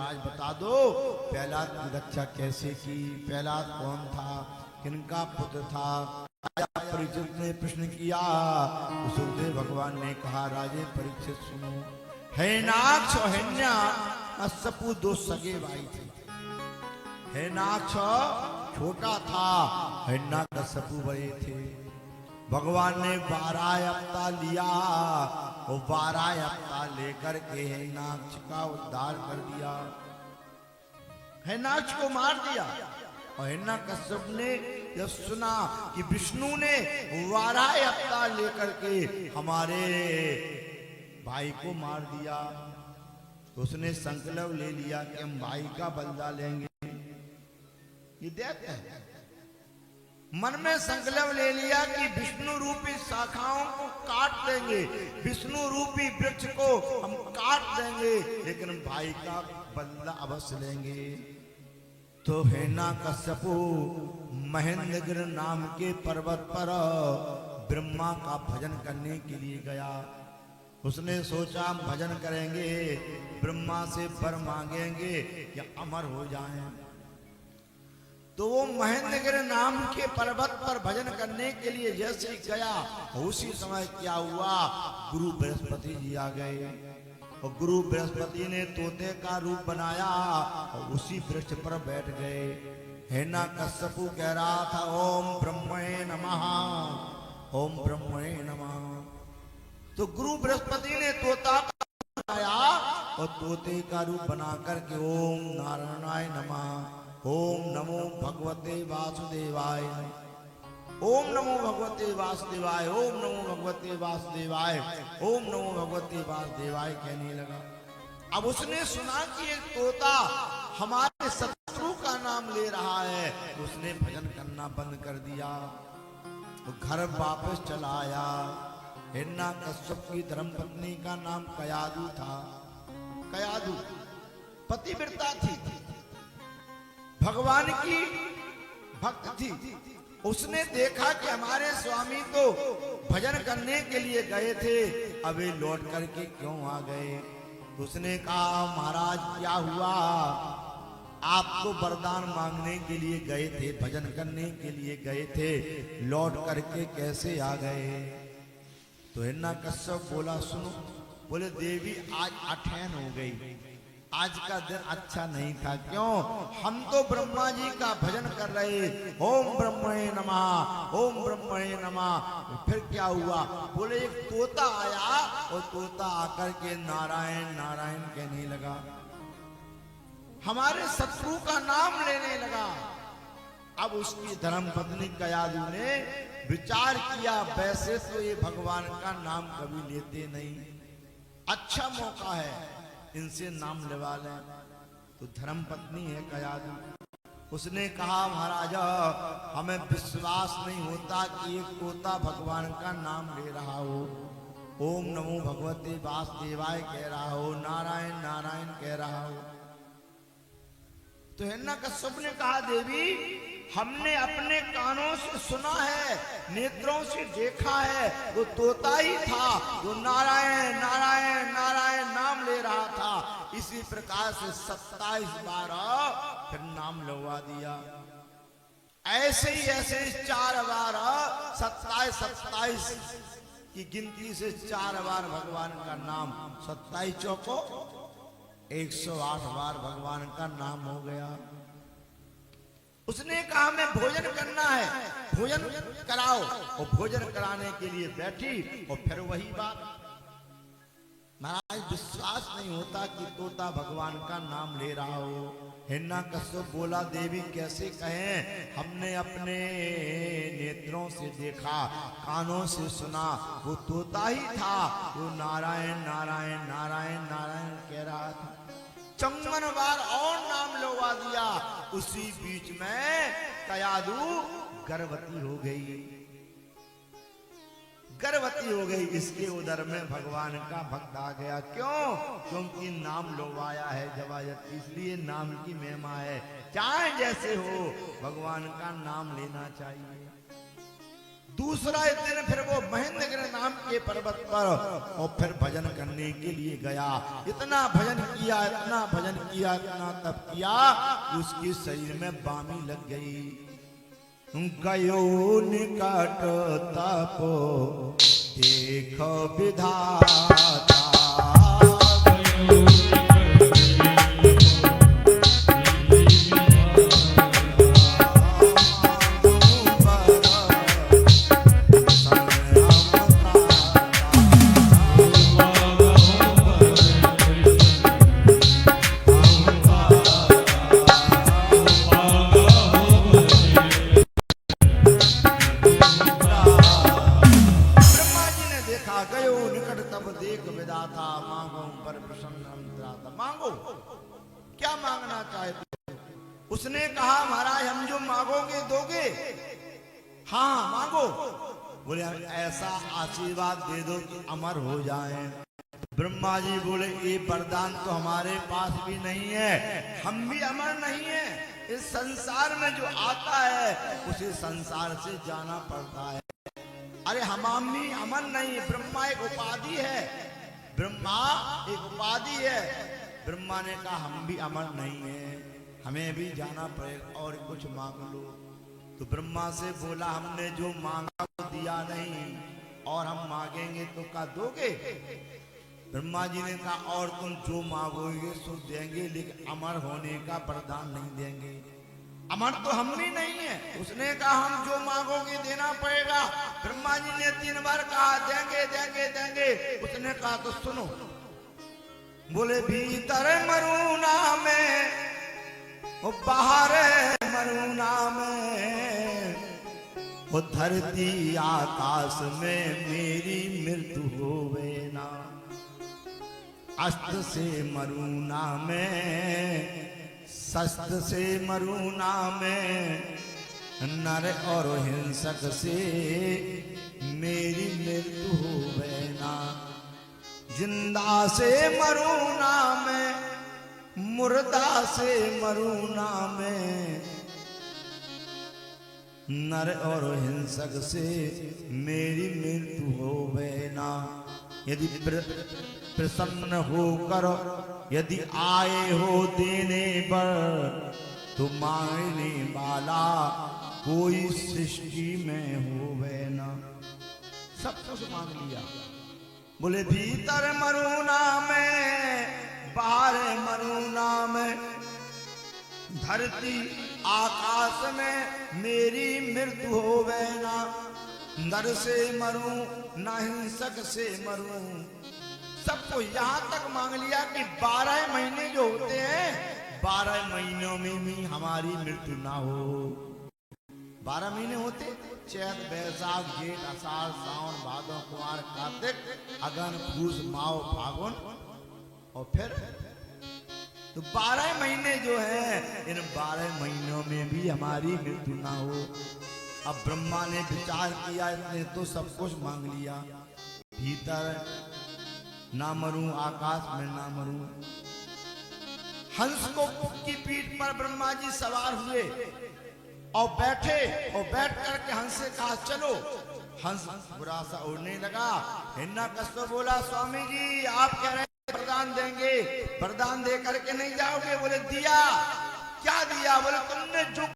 महाराज बता दो प्रहलाद की रक्षा कैसे की, प्रहलाद कौन था, किनका पुत्र था। राजा परीक्षित ने प्रश्न किया तो सुखदेव भगवान ने कहा राजे परीक्षित सुनो, हिरण्याक्ष और हिरण्यकश्यपु दो सगे भाई थे। हिरण्याक्ष छोटा था, हिरण्यकश्यपु बड़े थे। भगवान ने 12 अवतार लिया और 12 अवतार लेकर के हिरण्याक्ष का उद्धार कर दिया, हिरण्याक्ष को मार दिया। और हिरण्यकश्यप ने जब सुना कि विष्णु ने 12 अवतार लेकर के हमारे भाई को मार दिया, तो उसने संकल्प ले लिया कि हम भाई का बदला लेंगे। ये दैत्य है, मन में संकल्प ले लिया कि विष्णु रूपी शाखाओं को काट देंगे, विष्णु रूपी वृक्ष को हम काट देंगे, लेकिन भाई का बदला अवश्य लेंगे। तो हिरण्यकश्यपु महेंद्रगिरि नाम के पर्वत पर ब्रह्मा का भजन करने के लिए गया। उसने सोचा हम भजन करेंगे, ब्रह्मा से वर मांगेंगे या अमर हो जाएं। तो वो महेंद्रगिरि नाम के पर्वत पर भजन करने के लिए जैसे ही गया, उसी समय क्या हुआ, गुरु बृहस्पति जी आ गए। और गुरु बृहस्पति ने तोते का रूप बनाया और उसी वृक्ष पर बैठ गए। हिरण्यकश्यपु कह रहा था ओम ब्रह्मणे नमः, ओम ब्रह्मणे नमः। तो गुरु बृहस्पति ने तोता का रूप बनाया और तोते का रूप बना करके ओम नारायणाय नमः, ओम नमो भगवते वासुदेवाय, ओम नमो भगवते वासुदेवाय, ओम नमो भगवते वासुदेवाय, ओम नमो भगवते वासुदेवाय कहने लगा। अब उसने सुना कि एक तोता हमारे शत्रु का नाम ले रहा है, तो उसने भजन करना बंद कर दिया, तो घर वापस चला आया। हिरण्यकश्यप की धर्मपत्नी का नाम कयादु था। कयादु पतिव्रता थी, भगवान की भक्त थी। उसने देखा कि हमारे स्वामी तो भजन करने के लिए गए थे, अब वे लौट करके क्यों आ गए। उसने कहा महाराज क्या हुआ, आपको वरदान मांगने के लिए गए थे, भजन करने के लिए गए थे, लौट करके कैसे आ गए। तो हिरण्यकश्यप बोला सुनो, बोले देवी आज अठैन हो गई, आज का दिन अच्छा नहीं था। क्यों, हम तो ब्रह्मा जी का भजन कर रहे, ओम ब्रह्मणे नमः, ओम ब्रह्मणे नमः। फिर क्या हुआ, बोले एक तोता आया और तोता आकर के नारायण नारायण कहने लगा, हमारे शत्रु का नाम लेने लगा। अब उसकी धर्मपत्नी कयादु ने विचार किया, वैसे तो ये भगवान का नाम कभी लेते नहीं, अच्छा मौका है इनसे नाम लेवा लें। तो धर्मपत्नी है कयादु, उसने कहा महाराजा हमें विश्वास नहीं होता कि एक तोता भगवान का नाम ले रहा हो, ओम नमो भगवते वासुदेवाय कह रहा हो, नारायण नारायण कह रहा हो। तो हिरण्यकश्यप ने कहा देवी हमने अपने कानों से सुना है, नेत्रों से देखा है, वो तोता ही था जो नारायण नारायण नारायण नाम ले रहा था। इसी प्रकार से 27 बार फिर नाम लगवा दिया। ऐसे ही ऐसे 4 बार 27 की गिनती से 4 बार भगवान का नाम, 27 चौको 108 बार भगवान का नाम हो गया। उसने कहा हमें भोजन करना है, भोजन कराओ। और भोजन कराने के लिए बैठी और फिर वही बात, महाराज विश्वास नहीं होता कि तोता भगवान का नाम ले रहा हो। हिरण्यकश्यप बोला देवी कैसे कहें, हमने अपने नेत्रों से देखा, कानों से सुना, वो तोता ही था वो नारायण नारायण नारायण नारायण कह रहा था। 54 बार और नाम लगवा दिया। उसी बीच में कयादु गर्भवती हो गई, गर्भवती हो गई। इसके उदर में भगवान का भक्त आ गया। क्यों, क्योंकि नाम लोवाया है जवायत, इसलिए नाम की महिमा है। चाहे जैसे हो भगवान का नाम लेना चाहिए। दूसरा दिन फिर वो महेंद्रगिरि नाम के पर्वत पर और फिर भजन करने के लिए गया। इतना भजन किया, इतना भजन किया, इतना तप किया, उसके शरीर में बामी लग गई। गयो निकट तपो देख विधाता, मांगो क्या मांगना चाहते हो? उसने कहा महाराज हम जो मांगोगे दोगे? हाँ मांगो। बोले ऐसा आशीर्वाद दे दो कि अमर हो जाएं। ब्रह्मा जी बोले ये वरदान तो हमारे पास भी नहीं है, हम भी अमर नहीं है। इस संसार में जो आता है उसे संसार से जाना पड़ता है। अरे हम भी अमर नहीं, ब्रह्मा एक उपाधि है, ब्रह्मा एक उपाधि है। ब्रह्मा ने कहा हम भी अमर नहीं है, हमें भी जाना पड़ेगा, और कुछ मांग लो। तो ब्रह्मा से बोला हमने जो मांगा वो दिया नहीं, और हम मांगेंगे तो क्या दोगे? ब्रह्मा जी ने कहा और तुम जो मांगोगे सो देंगे, लेकिन अमर होने का वरदान नहीं देंगे। अमर तो हम भी नहीं है। उसने कहा हम जो मांगोगे देना पड़ेगा। ब्रह्मा जी ने 3 बार कहा देंगे देंगे देंगे। उसने कहा तो सुनो। बोले भीतर मरूना में, वो बाहर मरूना में, वो धरती आकाश में मेरी मृत्यु होवे ना। अस्त्र से मरूना में, शस्त्र से मरूना में, नर और हिंसक से मेरी मृत्यु होवे ना। जिंदा से मरूना में, मुर्दा से मरूना में, नर और हिंसक से मेरी मृत्यु होवे ना। यदि प्रसन्न होकर यदि आए हो देने पर, तो मांगने वाला कोई सृष्टि में होवे ना। सब कुछ मांग लिया। बोले भीतर मरूना में, बाहर मरूना में, धरती आकाश में मेरी मृत्यु होवे ना। नर से मरूं ना हिंसक से मरूं। सबको यहाँ तक मांग लिया कि 12 महीने जो होते हैं, 12 महीनों में भी हमारी मृत्यु ना हो। 12 महीने होते, चैत बैसाख जेठ आषाढ़ सावन भादो कुमार कार्तिक अगन पूस माओ फागुन, और फिर तो 12 महीने जो है, इन 12 महीनों में भी हमारी मृत्यु ना हो। अब ब्रह्मा ने विचार किया, इसने तो सब कुछ मांग लिया। भीतर ना मरूं, आकाश में ना मरूं। हंस को की पीठ पर ब्रह्मा जी सवार हुए और बैठे, और बैठ करके हंस से कहा चलो। हंस बुरा सा उड़ने लगा। हिरण्यकश्यप बोला स्वामी जी आप कह रहे हैं वरदान देंगे, वरदान दे करके नहीं जाओगे? बोले दिया। क्या दिया? बोले तुमने जो